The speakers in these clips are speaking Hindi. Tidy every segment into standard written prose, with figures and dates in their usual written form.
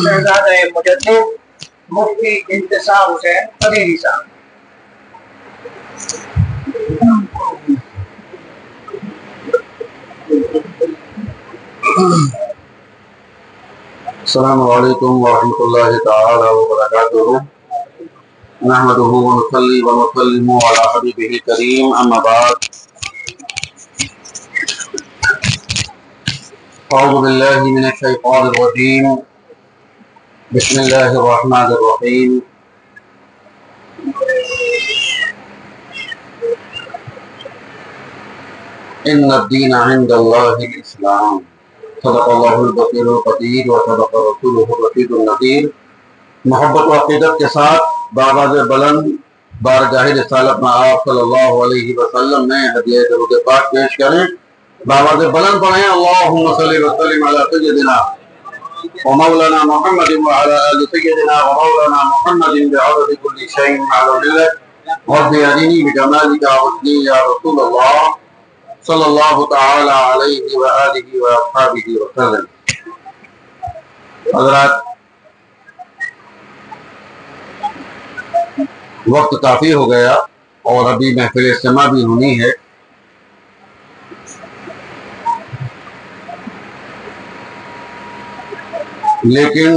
शहजादे मुजद्दिद मुफ्ती इंतिसार हुसैन कदीरी साहब। अस्सलामु अलैकुम वरहमतुल्लाहि तआला व बरकातुहू। नहमदुहू व नुसल्ली व नुसल्लिमु अला हबीबिहिल करीम, अम्मा बाद। अऊज़ु बिल्लाहि मिनश शैतानिर रजीम। बिस्मिल्लाहिर रहमानिर रहीम। इन्नद-दीन इंदल्लाहिल इस्लाम। सदक़ल्लाहुल बशीरुल क़दीर व सदक़ रसूलुहुर रशीदुन नज़ीर। मोहब्बत व अक़ीदत के साथ बावाज़ बुलंद बारगाह रिसालत में आप सल्लल्लाहु अलैहि वसल्लम ने हदिया दरूद पाक पेश करें। बावाज़ बुलंद पढ़ें, अल्लाहुम्मा सल्लि व सल्लिम अला सय्यिदिना व मौलाना मुहम्मदिन व अला आलि सय्यिदिना व मौलाना मुहम्मदिन बिअददि कुल्लि शैइन अला मिल्लत व बिअदनी बिजमालिका वस्नी या रसूलल्लाह सल्लल्लाहु तआला अलैहि व आलिहि व अस्हाबिहि वसल्लम। हज़रात, वक्त काफी हो गया और अभी महफिल इज्तिमा भी होनी है। लेकिन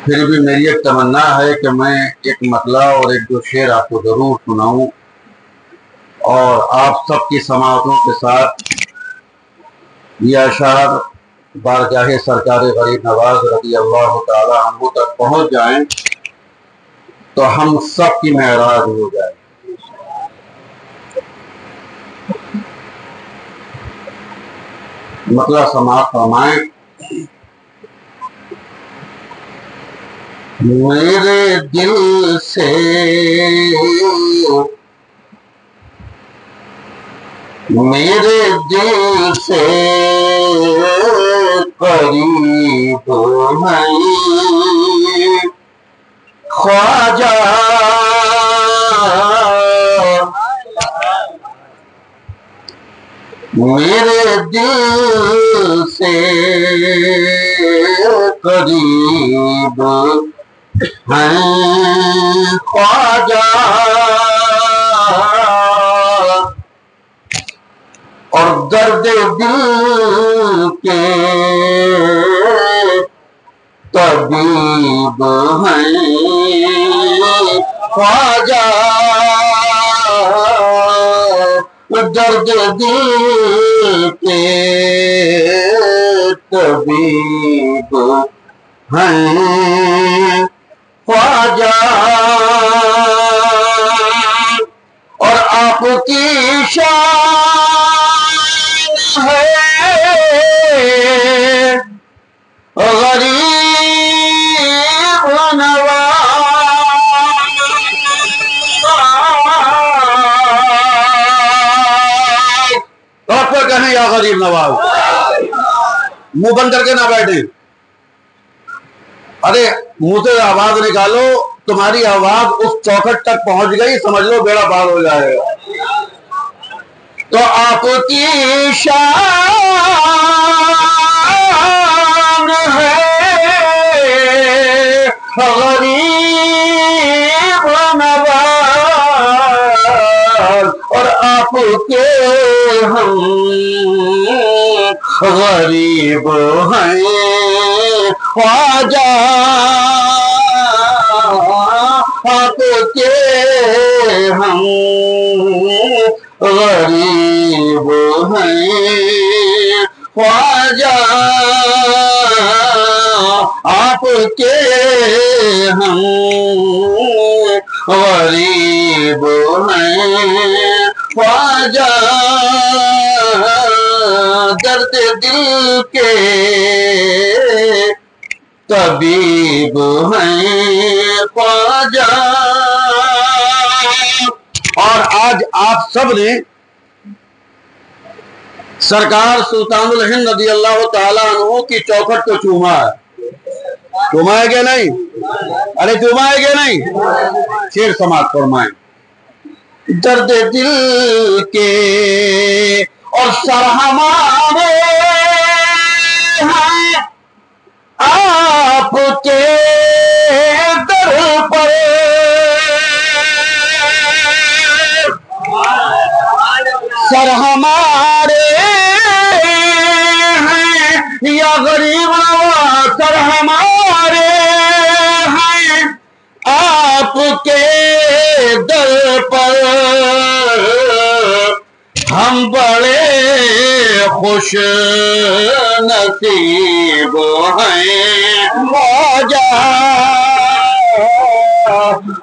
फिर भी मेरी एक तमन्ना है कि मैं एक मतला और एक दो शेर आपको जरूर सुनाऊं और आप सबकी समाअतों के साथ ये अशार बारगाहे सरकार गरीब नवाज रज़ी अल्लाह तआला अन्हु तक पहुंच जाएं तो हम सब की महराज हो जाए। मतलब समाअत फरमाएं। मेरे दिल से करीब है ख्वाजा, मेरे दिल से करीब हैं ख्वाजा, और दर्द दिल के तबीब हैं ख्वाजा, दर्द दिल के तबीब हैं ख्वाजा। और आपकी शान है गरीब नवाज, तो आप क्या कहें या गरीब नवाज? मुंह बंद करके ना बैठे, अरे मुंह से आवाज निकालो। तुम्हारी आवाज उस चौखट तक पहुंच गई, समझ लो बेड़ा पार हो जाएगा। तो आपकी शान है गरीब नवाज, और आपके हम गरीब हैं ख्वाजा, आपके हम गरीब हैं ख्वाजा, आपके हम गरीब हैं ख्वाजा, दर्द दिल के तबीब हैं ख्वाजा। और आज आप सब ने सरकार सुल्तानुल हिंद रज़ी अल्लाह तआला अन्हु की चौखट को चूमा है। चूमा है क्या नहीं? अरे चूमा है क्या नहीं? शेर समाज फरमाएं। दर्द दिल के और सर हमारे हैं आपके दर पर, सर हमारे हैं या गरीब नवाज, सर हमारे हैं आपके दर पर, हम बड़े खुश नसीब हैं ख्वाजा,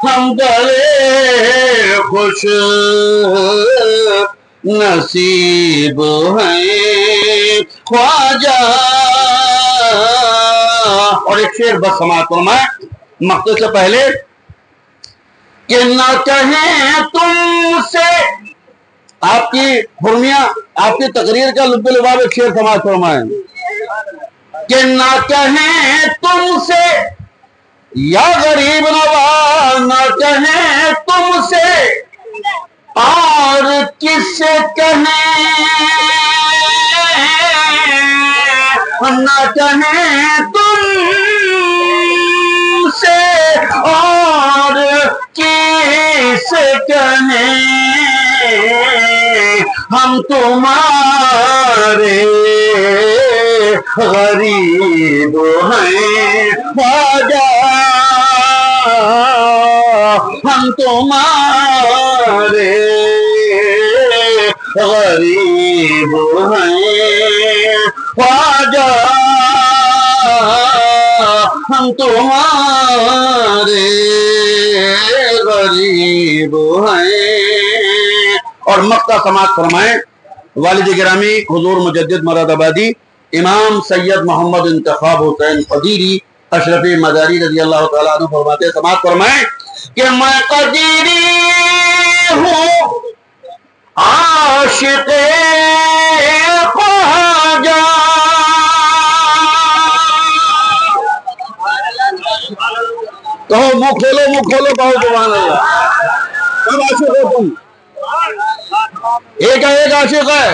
हम बड़े खुश नसीब हैं ख्वाजा। और एक शेर बस समाप्त फरमाए मक्ते से पहले कि न कहें तुमसे, आपकी फुर्मिया आपकी तकरीर का लुब्बुल एक शेर समाज फरमाए कि न कहें तुमसे या गरीब नवाज, न कहें तुमसे और किससे कहें, न कहें तुमसे और किससे कहें, हम तुम्हारे गरीब हैं ख्वाजा, हम तुम्हारे गरीब हैं ख्वाजा, हम तुम्हारे गरीब हैं। और मक्का समात फरमाए वालिद गिरामी हुजूर मुजद्दिद मुरादाबादी इमाम सैयद मोहम्मद इंतखाब हुसैन कदीरी अशरफी मदारी रज़ी अल्लाह तआला अन्हु फरमाते समात फरमाए कि मैं कदीरी हूँ आशिक़े ख्वाजा, तो मुँह खोलो कहो सुभान अल्लाह। कब आशिक़ हो तुम? एक आशिक़ है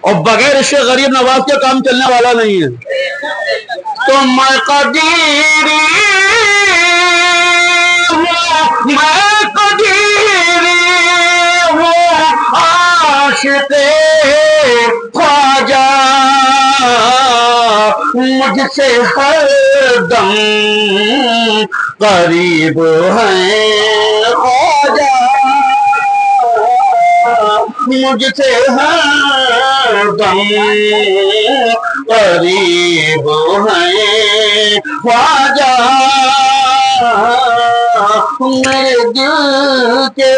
और बगैर इससे गरीब नवाज के काम चलने वाला नहीं है। तो मैं कदीरी हूँ, मैं कदीरी हूँ आशिक़े ख्वाजा, मुझसे हरदम करीब हैं ख्वाजा, मुझसे हरदम करीब हैं ख्वाजा, मेरे दिल के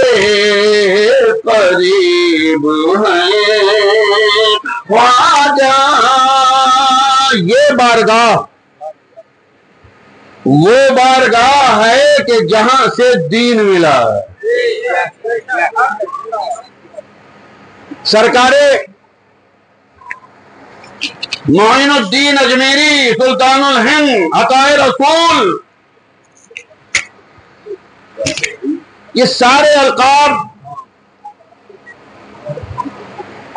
करीब हैं ख्वाजा। ये बारगाह वो बारगाह है कि जहां से दीन मिला। सरकारे मोइनुद्दीन अजमेरी सुल्तानुल हिंद अताए रसूल, ये सारे अलकाब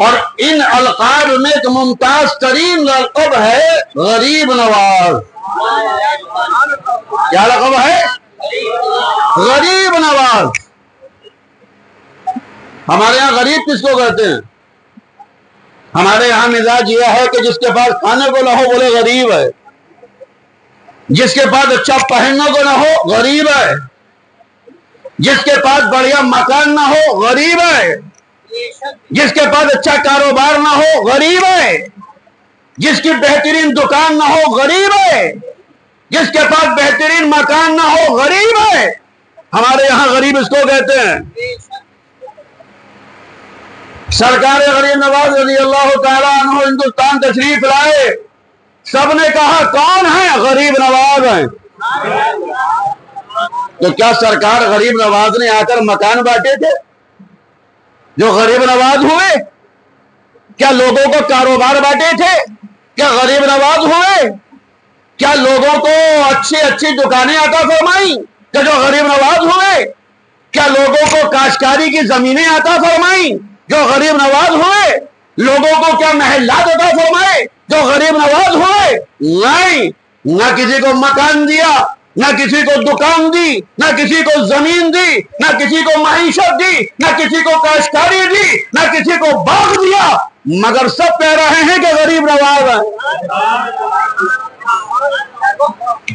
और इन अलकाब में एक मुमताज तरीन लक़ब है गरीब नवाज। क्या लक़ब है? गरीब नवाज। हमारे यहाँ गरीब किसको कहते हैं? हमारे यहाँ मिजाज यह है कि जिसके पास खाने को ना हो बोले गरीब है, जिसके पास अच्छा पहनने को ना हो गरीब है, जिसके पास बढ़िया मकान ना हो गरीब है, जिसके पास अच्छा कारोबार ना हो गरीब है, जिसकी बेहतरीन दुकान ना हो गरीब है, जिसके पास बेहतरीन मकान ना हो गरीब है। हमारे यहाँ गरीब इसको कहते हैं। सरकार गरीब नवाज रज़ी अल्लाह तआला अन्हु हिंदुस्तान तशरीफ लाए, सबने कहा कौन है? गरीब नवाज हैं। तो क्या सरकार गरीब नवाज ने आकर मकान बांटे थे जो गरीब नवाज हुए? क्या लोगों को कारोबार बांटे थे? क्या गरीब नवाज हुए? क्या लोगों को अच्छी अच्छी दुकानें अता फरमाई क्या जो गरीब नवाज हुए? क्या लोगों को काश्तकारी की जमीनें अता फरमाई जो गरीब नवाज हुए? लोगों को क्या महल्लात अता फरमाए जो गरीब नवाज हुए? नहीं, न किसी को मकान दिया, न किसी को दुकान दी, न किसी को जमीन दी, न किसी को माईशत दी, न किसी को काश्तकारी दी, न किसी को बाग दिया, मगर सब कह रहे हैं कि गरीब नवाज है।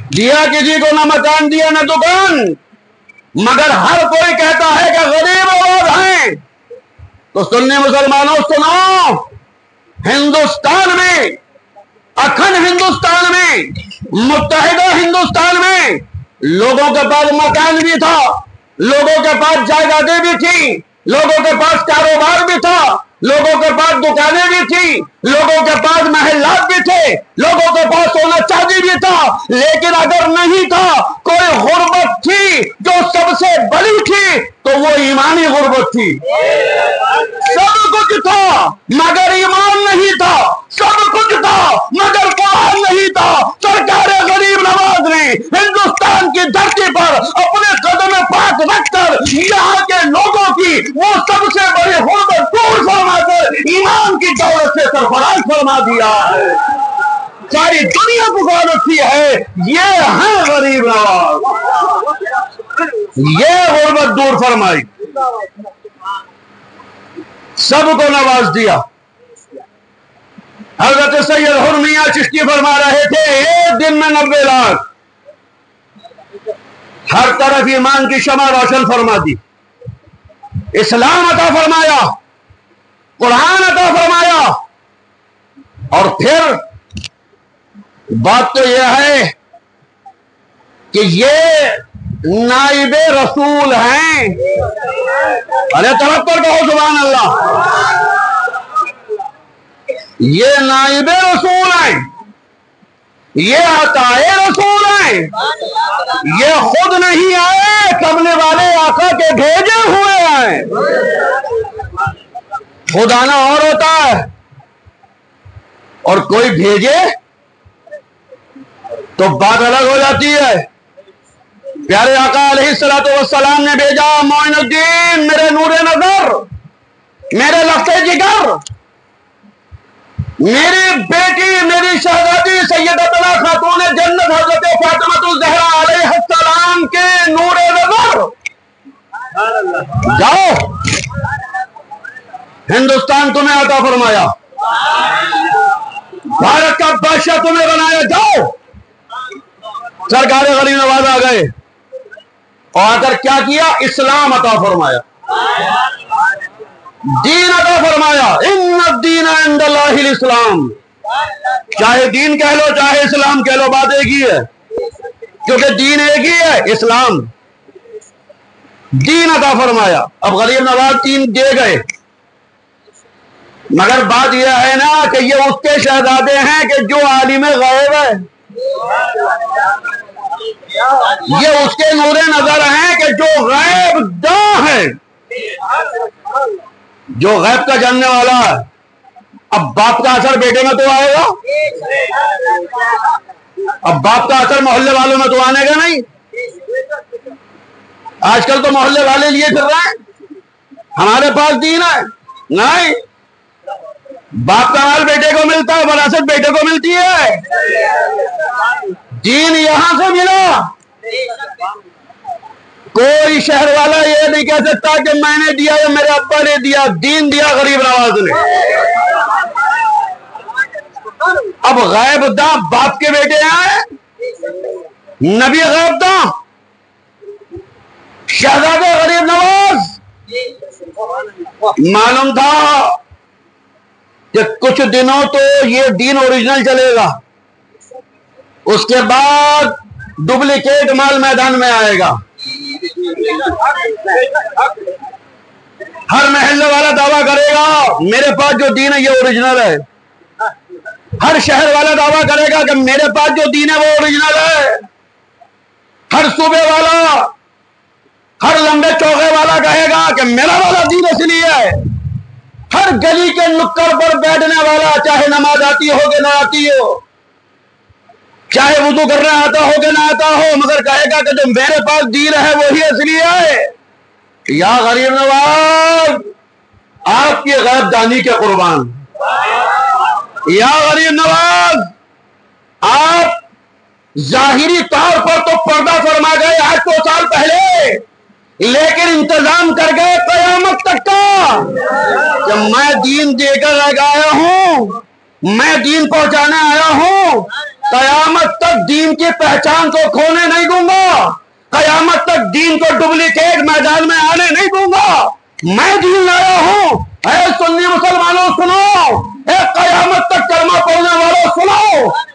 दिया किसी को, न मकान दिया न दुकान, मगर हर कोई कहता है कि गरीब नवाज हैं। तो सुन्नी मुसलमानों सुनो, हिंदुस्तान में, अखंड हिंदुस्तान में, मुत्तहिदा हिंदुस्तान में लोगों के पास मकान भी था, लोगों के पास जायदादें भी थी, लोगों के पास कारोबार भी था, लोगों के पास दुकानें भी थी, लोगों के पास महल्लात भी थे, लोगों के पास सोना चांदी भी था। लेकिन अगर नहीं था, कोई गुर्बत थी जो सबसे बड़ी थी, तो वो ईमानी गुर्बत थी। सब कुछ था मगर ईमान नहीं था, सब कुछ था मगर कुरान नहीं था। सरकार गरीब नवाज ने हिंदुस्तान की धरती पर अपने कदम पाक रखकर यहाँ के लोगों की वो सबसे बड़ी गुर्बत दूर फरमाकर ईमान की दौलत से सरफराज फरमा दिया है। सारी दुनिया पुकार रखी है, ये है गरीब नवाज, ये गुर्बत दूर फरमाई, सबको नवाज दिया। हजरत सैयद हुरमिया चिश्ती फरमा रहे थे, एक दिन में 90 लाख, हर तरफ ईमान की शमा रोशन फरमा दी, इस्लाम अता फरमाया, कुरान अता फरमाया। और फिर बात तो यह है कि ये नाइबे रसूल हैं। अरे तरफ पर कहो सुभान अल्लाह। ये नाइबे रसूल हैं, ये अताए रसूल हैं, ये खुद नहीं आए, कमले वाले आका के भेजे हुए हैं। खुद आना और होता है और कोई भेजे तो बात अलग हो जाती है। प्यारे आका अलैहिस्सलातु वस्सलाम ने भेजा, मोइनुद्दीन मेरे नूरे नजर, मेरे लफ्ज़े जिगर, मेरी बेटी, मेरी शहजादी सैयदतुना खातून जन्नत हजरत फातिमातुल ज़हरा अलैहिस्सलाम के नूरे नजर, जाओ, हिंदुस्तान तुम्हें अता फरमाया, भारत का बादशाह तुम्हें बनाया, जाओ। सरकार गरीब नवाज आ गए और आकर क्या किया? इस्लाम अता फरमाया, दीन अता फरमाया। इन्ना दीन इंदल्लाहिल इस्लाम, चाहे दीन कह लो चाहे इस्लाम कह लो, बात एक ही है, क्योंकि दीन एक ही है, इस्लाम। दीन अता फरमाया। अब गरीब नवाज दीन दे गए, मगर बात यह है ना कि ये उसके शहजादे हैं कि जो आलिम गैब है, ये उसके नूरे नजर हैं कि जो गैब दां है, जो गैब का जानने वाला है। अब बाप का असर बेटे में तो आएगा, अब बाप का असर मोहल्ले वालों में तो आने का नहीं। आजकल तो मोहल्ले वाले लिए फिर रहे हैं, हमारे पास दीन है, नहीं, बाप का माल बेटे को मिलता है, वरासत बेटे को मिलती है। दीन यहां से मिला। कोई शहर वाला ये नहीं कह सकता कि मैंने दिया या मेरे अब्बा ने दिया, दीन दिया गरीब नवाज ने। अब गैब दा बाप के बेटे हैं, नबी गैब दा, शहजादे गरीब नवाज। मालूम था कि कुछ दिनों तो ये दीन ओरिजिनल चलेगा, उसके बाद डुप्लीकेट माल मैदान में आएगा। हर महल्ले वाला दावा करेगा मेरे पास जो दीन है ये ओरिजिनल है, हर शहर वाला दावा करेगा कि मेरे पास जो दीन है वो ओरिजिनल है, हर सूबे वाला, हर लंबे चौके वाला कहेगा कि मेरा वाला दीन असली है। हर गली के नुक्कड़ पर बैठने वाला, चाहे नमाज आती हो कि ना आती हो, चाहे वुदू करना आता हो कि ना आता हो, मगर कहेगा कि जो मेरे पास दीन है वही असली है। या गरीब नवाज, आप आपकी गैरदानी के कुर्बान। या गरीब नवाज, आप जाहिरी तौर पर तो पर्दा फरमा गए आज 2 साल पहले, लेकिन इंतजाम कर गए कयामत तक का। जब मैं दीन देकर लगाया हूं, मैं दीन पहुंचाने आया हूं, कयामत तक दीन की पहचान को खोने नहीं दूंगा, कयामत तक दीन को डुप्लीकेट मैदान में आने नहीं दूंगा। मैं दीन लाया हूं। ऐ सुन्नी मुसलमानों सुनो, ऐ कयामत तक कलमा पढ़ने वालों सुनो,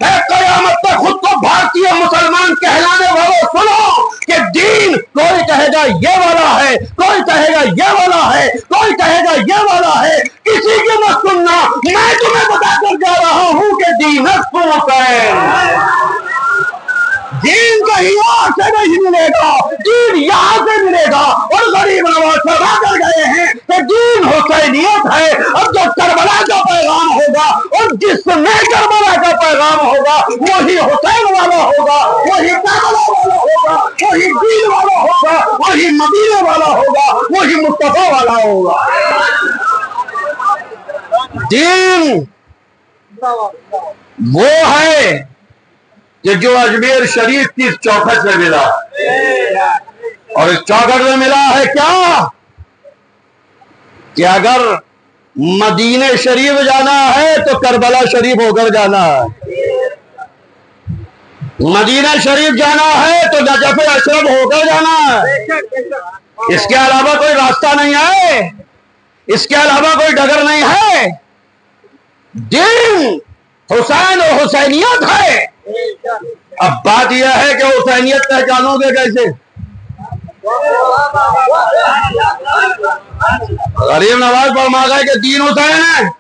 ऐ कयामत तक खुद को भारतीय मुसलमान कहलाने वालों सुनो कि दीन कोई कहेगा ये वाला है, कोई कहेगा ये वाला है, कोई कहेगा ये वाला है, किसी की मत सुनना। मैं तुम्हें बताकर जा रहा हूं कि दीन दीन कहीं और से नहीं मिलेगा, दीन यहाँ से मिलेगा। और गरीब नवाज फरमा कर गए हैं कि दीन हुसैनियत है। अब जो करबला का पैगाम होगा और जिसमें करबला का पैगाम होगा वही हुसैन वाला होगा, वही करबला वाला होगा, वही दीन वाला होगा, वही मदीने वाला होगा, वही मुस्तफा वाला होगा। दीन वो है कि जो अजमेर शरीफ की चौखट में मिला, और इस चौखट में मिला है क्या कि अगर मदीने शरीफ जाना है तो करबला शरीफ होकर जाना है, मदीना शरीफ जाना है तो नजफ अशरफ होकर जाना है। इसके अलावा कोई रास्ता नहीं है, इसके अलावा कोई डगर नहीं है। दीन हुसैन और हुसैनियत है। अब बात यह है कि हुसैनियत पहचानोगे कैसे? गरीब नवाज फरमा गए कि दीन हुसैन है।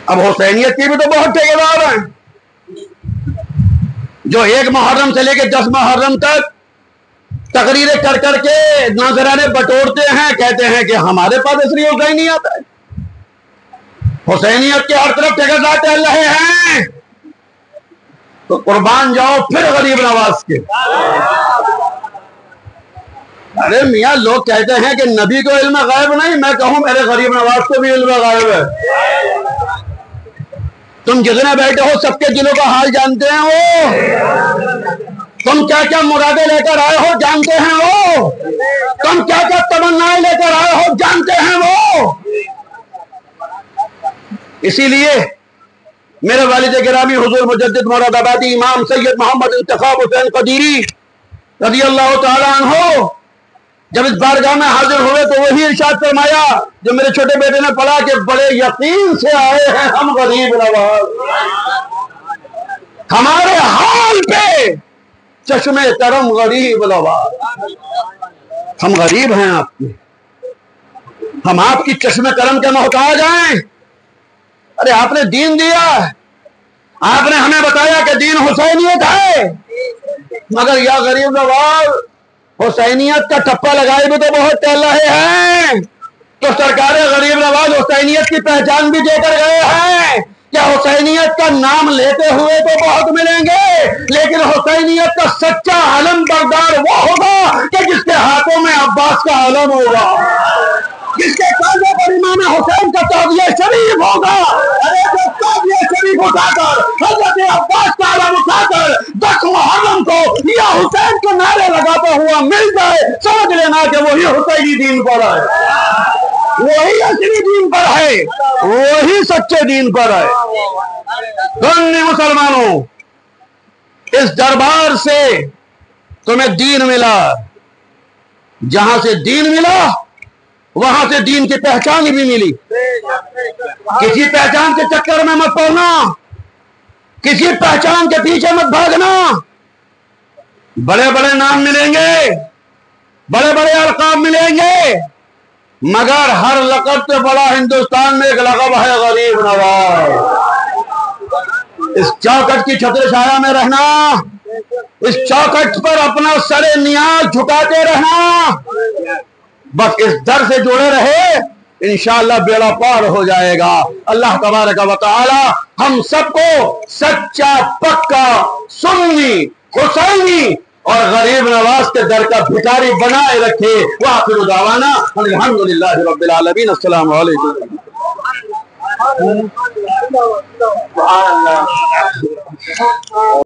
अब हुसैनियत की भी तो बहुत ठेकेदार हैं, जो 1 मुहर्रम से लेकर 10 मुहर्रम तक तकरीरें कर करके नजराने बटोरते हैं, कहते हैं कि हमारे पास इसलिए हुसैनियत है। हुसैनियत के हर तरफ ठेकेदार चल रहे हैं, तो कुर्बान जाओ फिर गरीब नवाज के। अरे मियाँ, लोग कहते हैं कि नबी को इल्म गायब नहीं, मैं कहूं मेरे गरीब नवाज को भी इल्म गायब है। तुम जितने बैठे हो सबके दिलों का हाल जानते हैं वो। तुम क्या क्या मुरादे लेकर आए हो जानते हैं वो। तुम क्या क्या तमन्नाएं लेकर आए हो जानते हैं वो। इसीलिए मेरे वालिद गिरामी हुजूर मुजद्दिद मुरादाबादी इमाम सैयद मोहम्मद इंतखाब हुसैन कदीरी रज़ी अल्लाह तआला अन्हु जब इस बारगाह में हाजिर हुए तो वही इरशाद फरमाया जो मेरे छोटे बेटे ने पढ़ा कि बड़े यकीन से आए हैं हम गरीब नवाज, हमारे हाल पे चश्मे करम गरीब नवाज। हम गरीब हैं आपके, हम आपकी चश्मे करम के मोहताज हैं। अरे आपने दीन दिया, आपने हमें बताया कि दीन हुसैनियत है, मगर या गरीब नवाज हुसैनियत का ठप्पा लगाए भी तो बहुत चल रहे हैं। तो सरकार गरीब नवाज हुसैनियत की पहचान भी देकर गए हैं। क्या हुसैनियत का नाम लेते हुए तो बहुत मिलेंगे, लेकिन हुसैनियत का सच्चा आलम बरदार वो होगा कि जिसके हाथों में अब्बास का आलम होगा, जिसके कांधे पर इमाम हुसैन का ताजिया शरीफ होगा। अरे जो ताजिया शरीफ उठाकर हजरत अब्बास का आलम उठाकर 10 मुहर्रम को या हुसैन के नारे लगाता हुआ मिल जाए, समझ लेना कि वही हुसैनी दीन पर है, वही असली दीन पर है, वही सच्चे दीन पर है। सुन्नी मुसलमानों, इस दरबार से तुम्हें दीन मिला, जहां से दीन मिला वहां से दीन की पहचान भी मिली। किसी पहचान के चक्कर में मत पड़ना, किसी पहचान के पीछे मत भागना। बड़े बड़े नाम मिलेंगे, बड़े बड़े अलकाब मिलेंगे, मगर हर लक़ब से बड़ा हिंदुस्तान में एक लक़ब है गरीब नवाज। इस चौखट की छत्र छाया में रहना, इस चौखट पर अपना सरे नियाज झुकाते रहना, बस इस दर से जुड़े रहे, इंशाअल्लाह बेड़ा पार हो जाएगा। अल्लाह तबारक व तआला हम सबको सच्चा पक्का सुन्नी हुसैनी और गरीब नवाज के दर का भिखारी बनाए रखे। वाखिर दावाना अल्हम्दुलिल्लाहि रब्बिल आलमीन। अस्सलामु अलैकुम।